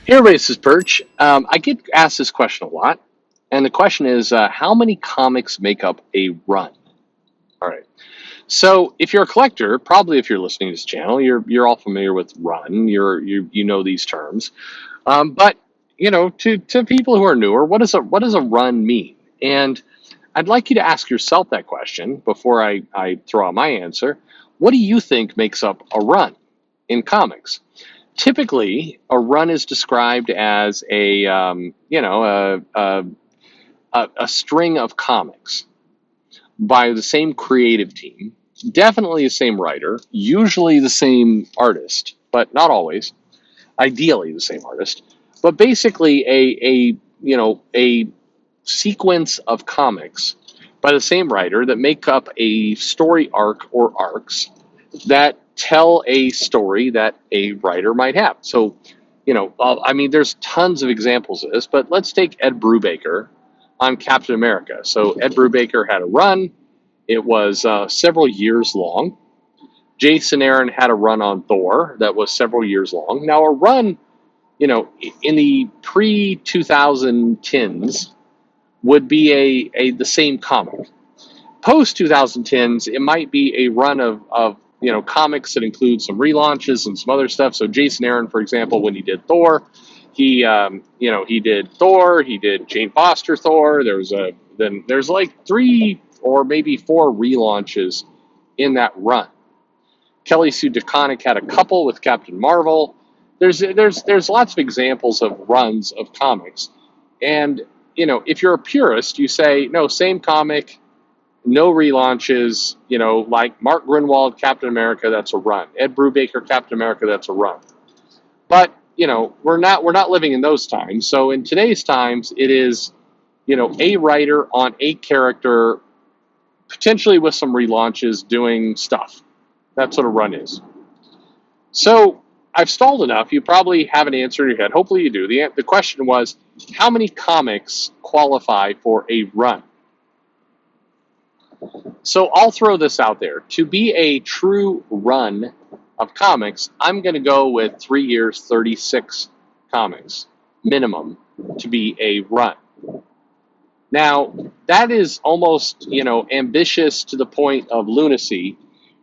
Hey everybody, this is Perch. I get asked this question a lot, and the question is, how many comics make up a run? All right. So, if you're a collector, probably if you're listening to this channel, you're all familiar with run. You know these terms. But to people who are newer, what does a run mean? And I'd like you to ask yourself that question before I throw out my answer. What do you think makes up a run in comics? Typically, a run is described as a string of comics by the same creative team, definitely the same writer, usually the same artist, but not always. Ideally, the same artist, but basically a sequence of comics by the same writer that make up a story arc or arcs that tell a story that a writer might have. So, I mean, there's tons of examples of this, but let's take Ed Brubaker on Captain America. So, Ed Brubaker had a run, it was several years long. Jason Aaron had a run on Thor that was several years long. Now, a run, in the pre 2010s would be the same comic. Post 2010s, it might be a run of comics that include some relaunches and some other stuff. So Jason Aaron, for example, when he did Thor, he did Thor, he did Jane Foster Thor. There's like 3 or maybe 4 relaunches in that run. Kelly Sue DeConnick had a couple with Captain Marvel. There's lots of examples of runs of comics, and if you're a purist, you say no, same comic, no relaunches, like Mark Grunwald, Captain America, that's a run. Ed Brubaker, Captain America, that's a run. But, we're not living in those times. So in today's times, it is, a writer on a character, potentially with some relaunches, doing stuff. That's what a run is. So I've stalled enough. You probably have an answer in your head. Hopefully you do. The question was, how many comics qualify for a run? So I'll throw this out there. To be a true run of comics, I'm going to go with 3 years, 36 comics minimum to be a run. Now, that is almost, ambitious to the point of lunacy,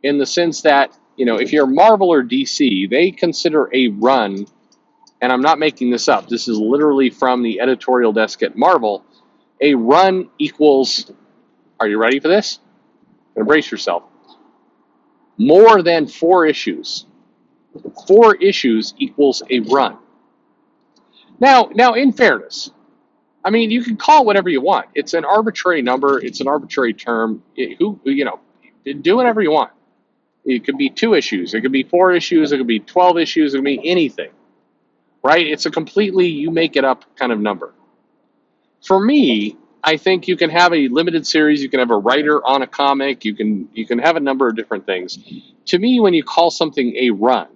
in the sense that, if you're Marvel or DC, they consider a run, and I'm not making this up, this is literally from the editorial desk at Marvel, a run equals, are you ready for this? Embrace yourself. More than 4 issues. 4 issues equals a run. Now, in fairness, I mean, you can call it whatever you want. It's an arbitrary number. It's an arbitrary term. Do whatever you want. It could be 2 issues. It could be 4 issues. It could be 12 issues. It could be anything, right? It's a completely you make it up kind of number. For me, I think you can have a limited series. You can have a writer on a comic. You can have a number of different things. To me, when you call something a run,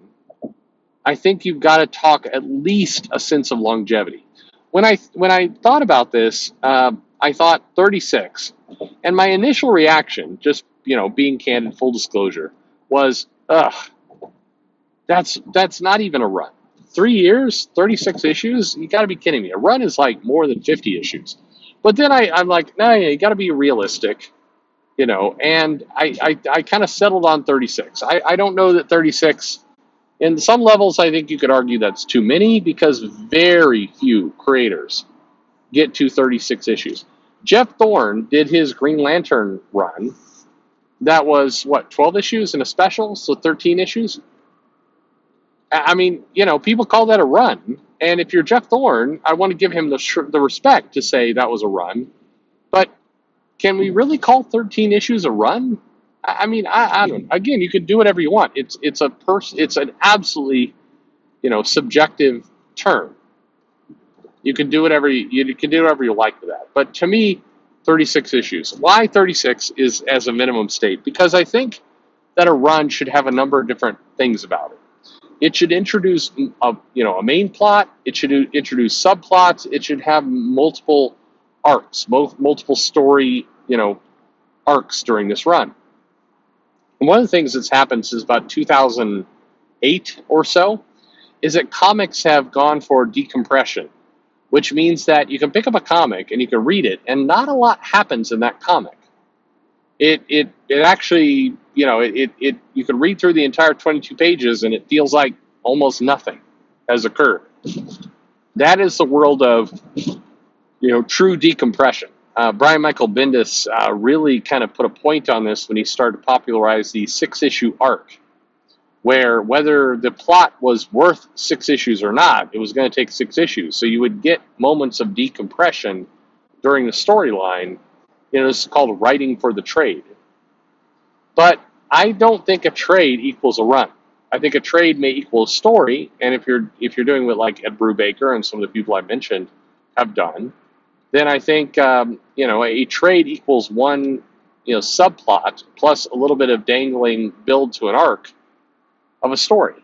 I think you've got to talk at least a sense of longevity. When I thought about this, I thought 36, and my initial reaction, just being candid, full disclosure, was, ugh, that's not even a run. 3 years, 36 issues? You got to be kidding me. A run is like more than 50 issues. But then I'm like, no, you got to be realistic, and I kind of settled on 36. I don't know that 36, in some levels, I think you could argue that's too many, because very few creators get to 36 issues. Jeff Thorne did his Green Lantern run. That was, 12 issues and a special, so 13 issues? I mean, people call that a run. And if you're Jeff Thorne, I want to give him the respect to say that was a run. But can we really call 13 issues a run? I mean, I don't. Again, you can do whatever you want. It's an absolutely, subjective term. You can do whatever you can do whatever you like with that. But to me, 36 issues. Why 36 is as a minimum state? Because I think that a run should have a number of different things about it. It should introduce a main plot. It should introduce subplots. It should have multiple arcs, multiple story arcs during this run. And one of the things that's happened since about 2008 or so is that comics have gone for decompression, which means that you can pick up a comic and you can read it, and not a lot happens in that comic. It actually, you can read through the entire 22 pages and it feels like almost nothing has occurred. That is the world of, true decompression. Brian Michael Bendis really kind of put a point on this when he started to popularize the 6-issue arc, where whether the plot was worth 6 issues or not, it was going to take 6 issues. So you would get moments of decompression during the storyline. This is called writing for the trade. But I don't think a trade equals a run. I think a trade may equal a story, and if you're doing what like Ed Brubaker and some of the people I mentioned have done, then I think a trade equals one subplot plus a little bit of dangling build to an arc of a story.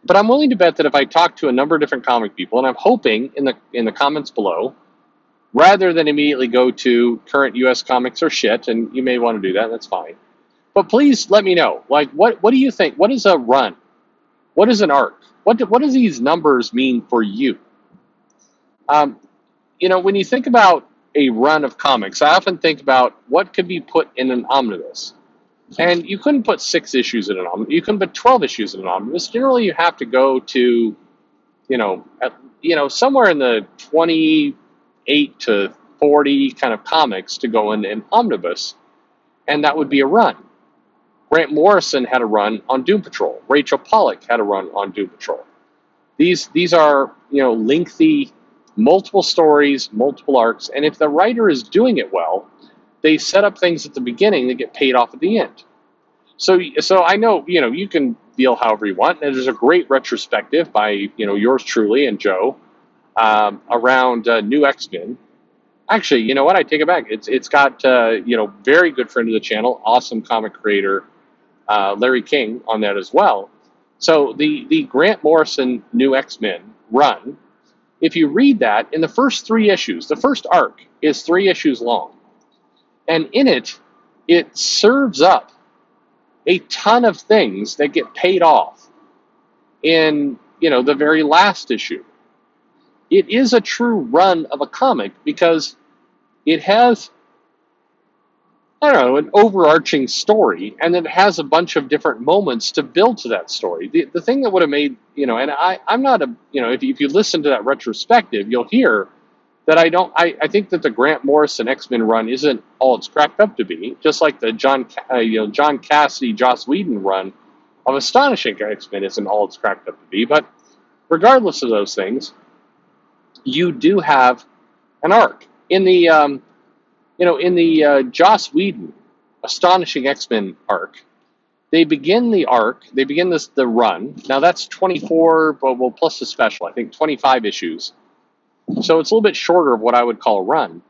But I'm willing to bet that if I talk to a number of different comic people, and I'm hoping in the comments below, rather than immediately go to current U.S. comics or shit, and you may want to do that, that's fine. But please let me know. Like, what do you think? What is a run? What is an arc? What do these numbers mean for you? When you think about a run of comics, I often think about what could be put in an omnibus. And you couldn't put 6 issues in an omnibus. You couldn't put 12 issues in an omnibus. Generally, you have to go to, somewhere in the 28 to 40 kind of comics to go in an omnibus, and that would be a run. Grant Morrison had a run on Doom Patrol. Rachel Pollack had a run on Doom Patrol. These are lengthy, multiple stories, multiple arcs, and if the writer is doing it well, they set up things at the beginning that get paid off at the end. So I know you can feel however you want. And there's a great retrospective by yours truly and Joe around New X-Men. Actually, you know what? I take it back. It's got very good friend of the channel, awesome comic creator Larry King on that as well. So the Grant Morrison New X-Men run, if you read that in the first 3 issues, the first arc is 3 issues long, and in it serves up a ton of things that get paid off in the very last issue. It is a true run of a comic because it has, an overarching story, and it has a bunch of different moments to build to that story. The thing that would have made, and I'm not if you listen to that retrospective, you'll hear that I think that the Grant Morrison X-Men run isn't all it's cracked up to be, just like the John Cassidy, Joss Whedon run of Astonishing X-Men isn't all it's cracked up to be. But regardless of those things, you do have an arc. In the Joss Whedon Astonishing X-Men arc, they begin the run. Now that's 24, well, plus the special, I think 25 issues. So it's a little bit shorter of what I would call a run.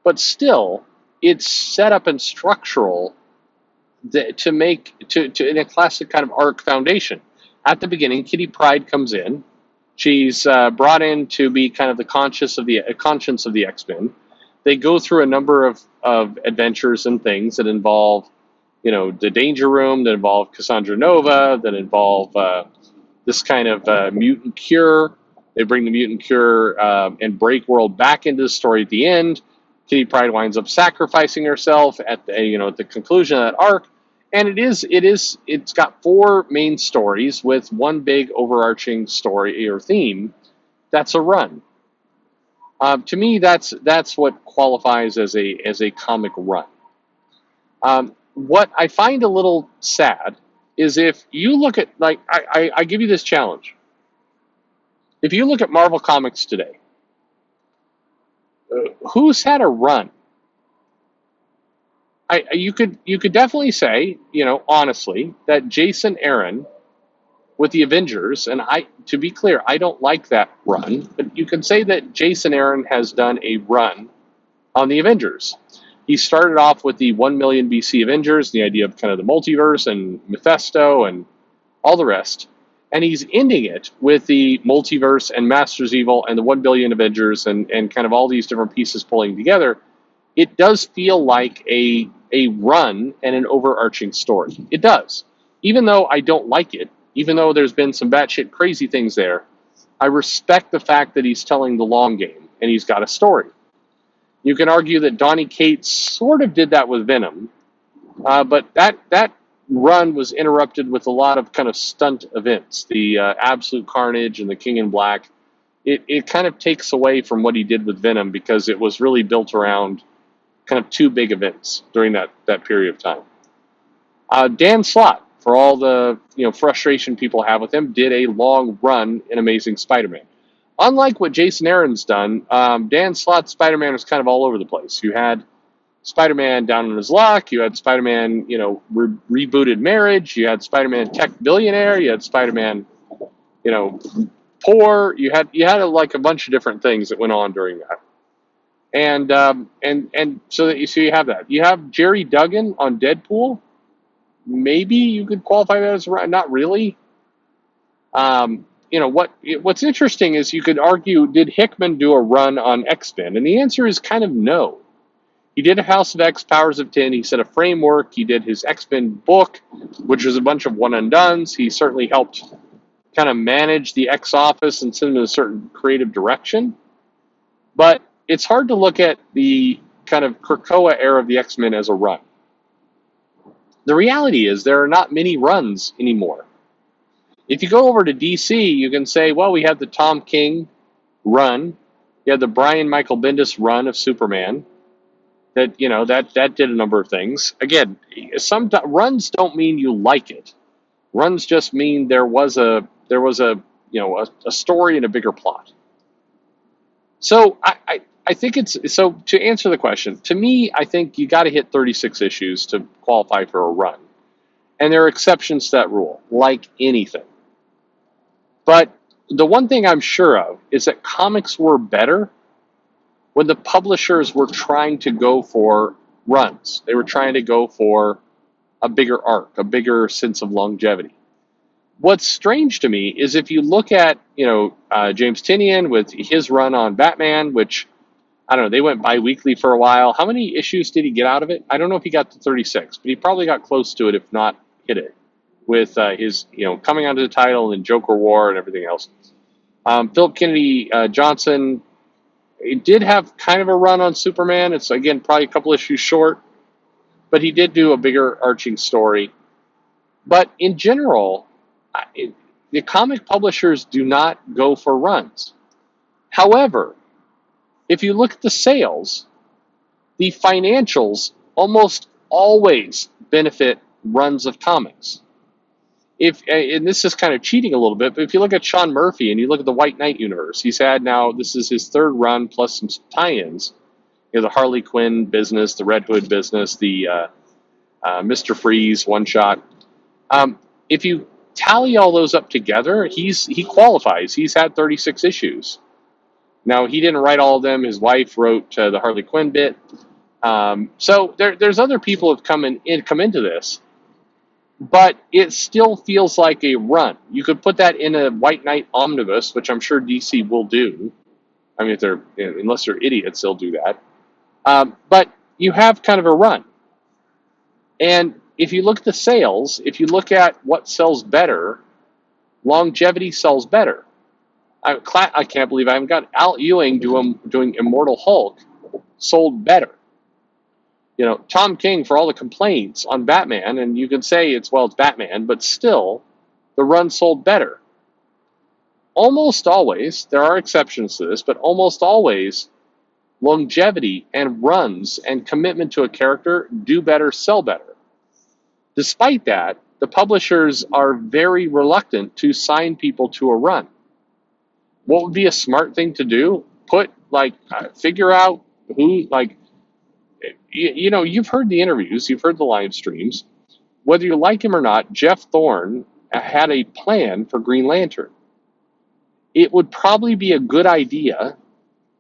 But still, it's set up and structural to make, in a classic kind of arc foundation. At the beginning, Kitty Pryde comes in. She's brought in to be kind of the conscience of the X-Men. They go through a number of adventures and things that involve, the Danger Room, that involve Cassandra Nova, that involve this kind of mutant cure. They bring the mutant cure and Break World back into the story at the end. Kitty Pryde winds up sacrificing herself at the conclusion of that arc. And it's got 4 main stories with one big overarching story or theme. That's a run. To me, that's what qualifies as a comic run. What I find a little sad is if you look at, like, I give you this challenge. If you look at Marvel Comics today, who's had a run? You could definitely say, honestly, that Jason Aaron with the Avengers, and to be clear, I don't like that run, but you can say that Jason Aaron has done a run on the Avengers. He started off with the 1 million BC Avengers, the idea of kind of the multiverse and Mephisto and all the rest. And he's ending it with the multiverse and Masters Evil and the 1 billion Avengers and kind of all these different pieces pulling together. It does feel like a run and an overarching story. It does. Even though I don't like it, even though there's been some batshit crazy things there, I respect the fact that he's telling the long game and he's got a story. You can argue that Donny Cates sort of did that with Venom, but that run was interrupted with a lot of kind of stunt events, the Absolute Carnage and the King in Black. It kind of takes away from what he did with Venom because it was really built around kind of two big events during that period of time. Dan Slott, for all the frustration people have with him, did a long run in Amazing Spider-Man. Unlike what Jason Aaron's done, Dan Slott's Spider-Man was kind of all over the place. You had Spider-Man down on his luck. You had Spider-Man, rebooted marriage. You had Spider-Man tech billionaire. You had Spider-Man, poor. You had like a bunch of different things that went on during that. And so you have that. You have Jerry Duggan on Deadpool. Maybe you could qualify that as not really. What's interesting is you could argue, did Hickman do a run on X-Men? And the answer is kind of no. He did a House of X, Powers of 10. He set a framework. He did his X-Men book, which was a bunch of one-and-dones. He certainly helped kind of manage the X office and send them in a certain creative direction. But it's hard to look at the kind of Krakoa era of the X-Men as a run. The reality is there are not many runs anymore. If you go over to DC, you can say, well, we had the Tom King run. You had the Brian Michael Bendis run of Superman. That did a number of things. Again, some runs don't mean you like it. Runs just mean there was a story and a bigger plot. So I think so to answer the question, to me, I think you got to hit 36 issues to qualify for a run. And there are exceptions to that rule, like anything. But the one thing I'm sure of is that comics were better when the publishers were trying to go for runs. They were trying to go for a bigger arc, a bigger sense of longevity. What's strange to me is if you look at, James Tynion with his run on Batman, which, I don't know, they went bi-weekly for a while. How many issues did he get out of it? I don't know if he got to 36, but he probably got close to it, if not hit it, with his, coming onto the title and Joker War and everything else. Philip Kennedy Johnson, he did have kind of a run on Superman. It's, again, probably a couple issues short, but he did do a bigger arching story. But in general, the comic publishers do not go for runs. However, if you look at the sales, the financials almost always benefit runs of comics. And this is kind of cheating a little bit, but if you look at Sean Murphy and you look at the White Knight universe, he's had now, this is his third run plus some tie-ins. The Harley Quinn business, the Red Hood business, the Mr. Freeze one-shot. If you tally all those up together, he qualifies. He's had 36 issues. Now, he didn't write all of them. His wife wrote the Harley Quinn bit. So there's other people who have come into this. But it still feels like a run. You could put that in a White Knight omnibus, which I'm sure DC will do. I mean, unless they're idiots, they'll do that. But you have kind of a run. And if you look at the sales, if you look at what sells better, longevity sells better. I can't believe I haven't got Al Ewing doing Immortal Hulk sold better. Tom King, for all the complaints on Batman, and you can say it's Batman, but still, the run sold better. Almost always, there are exceptions to this, but almost always, longevity and runs and commitment to a character do better, sell better. Despite that, the publishers are very reluctant to sign people to a run. What would be a smart thing to do? Figure out who, you've heard the interviews, you've heard the live streams. Whether you like him or not, Jeff Thorne had a plan for Green Lantern. It would probably be a good idea,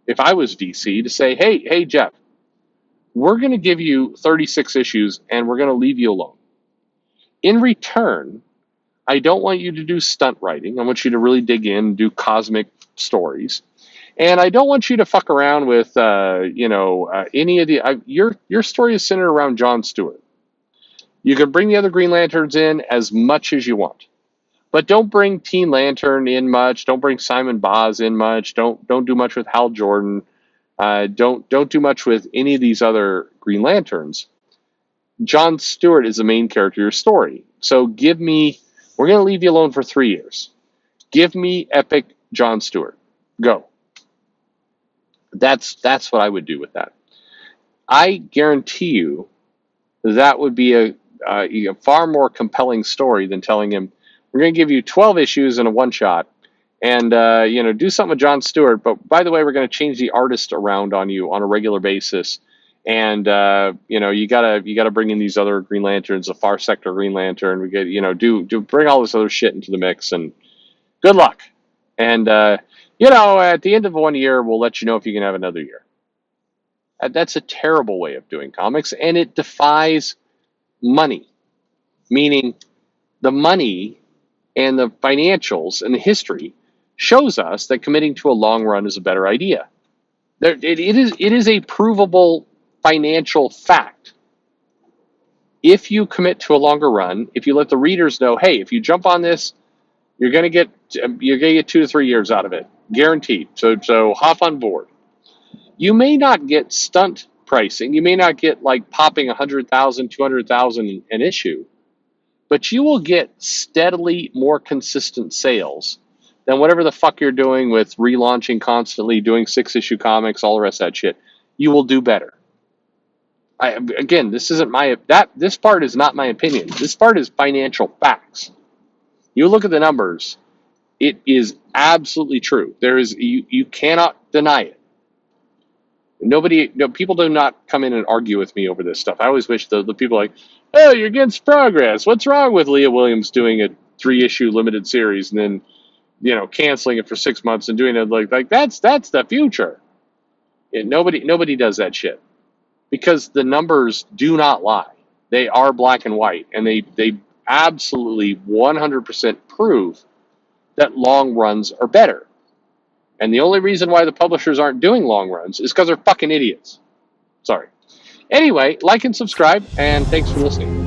if I was VC, to say, hey, Jeff, we're going to give you 36 issues and we're going to leave you alone. In return, I don't want you to do stunt writing. I want you to really dig in and do cosmic stories. And I don't want you to fuck around with, any of the... your story is centered around John Stewart. You can bring the other Green Lanterns in as much as you want. But don't bring Teen Lantern in much. Don't bring Simon Baz in much. Don't do much with Hal Jordan. Don't do much with any of these other Green Lanterns. John Stewart is the main character of your story. So give me. We're going to leave you alone for 3 years. Give me epic John Stewart. Go. That's what I would do with that. I guarantee you that would be a far more compelling story than telling him, we're going to give you 12 issues and a one shot, and do something with John Stewart. But by the way, we're going to change the artist around on you on a regular basis, and you gotta bring in these other Green Lanterns, the Far Sector Green Lantern. We get do bring all this other shit into the mix, and good luck. And at the end of 1 year, we'll let you know if you can have another year. That's a terrible way of doing comics, and it defies money, meaning the money and the financials and the history shows us that committing to a long run is a better idea. It is a provable financial fact. If you commit to a longer run, if you let the readers know, hey, if you jump on this, you're gonna get 2 to 3 years out of it, guaranteed. So hop on board. You may not get stunt pricing. You may not get like popping 100,000, 200,000 an issue, but you will get steadily more consistent sales than whatever the fuck you're doing with relaunching constantly, doing 6-issue comics, all the rest of that shit. You will do better. This part is not my opinion. This part is financial facts. You look at the numbers, it is absolutely true. You cannot deny it. People do not come in and argue with me over this stuff. I always wish the people like, oh, you're against progress. What's wrong with Leah Williams doing a 3-issue limited series and then, canceling it for 6 months and doing it like that's the future. Nobody does that shit because the numbers do not lie. They are black and white, and they absolutely 100% prove that long runs are better. And the only reason why the publishers aren't doing long runs is because they're fucking idiots. Sorry. Anyway, like and subscribe, and thanks for listening.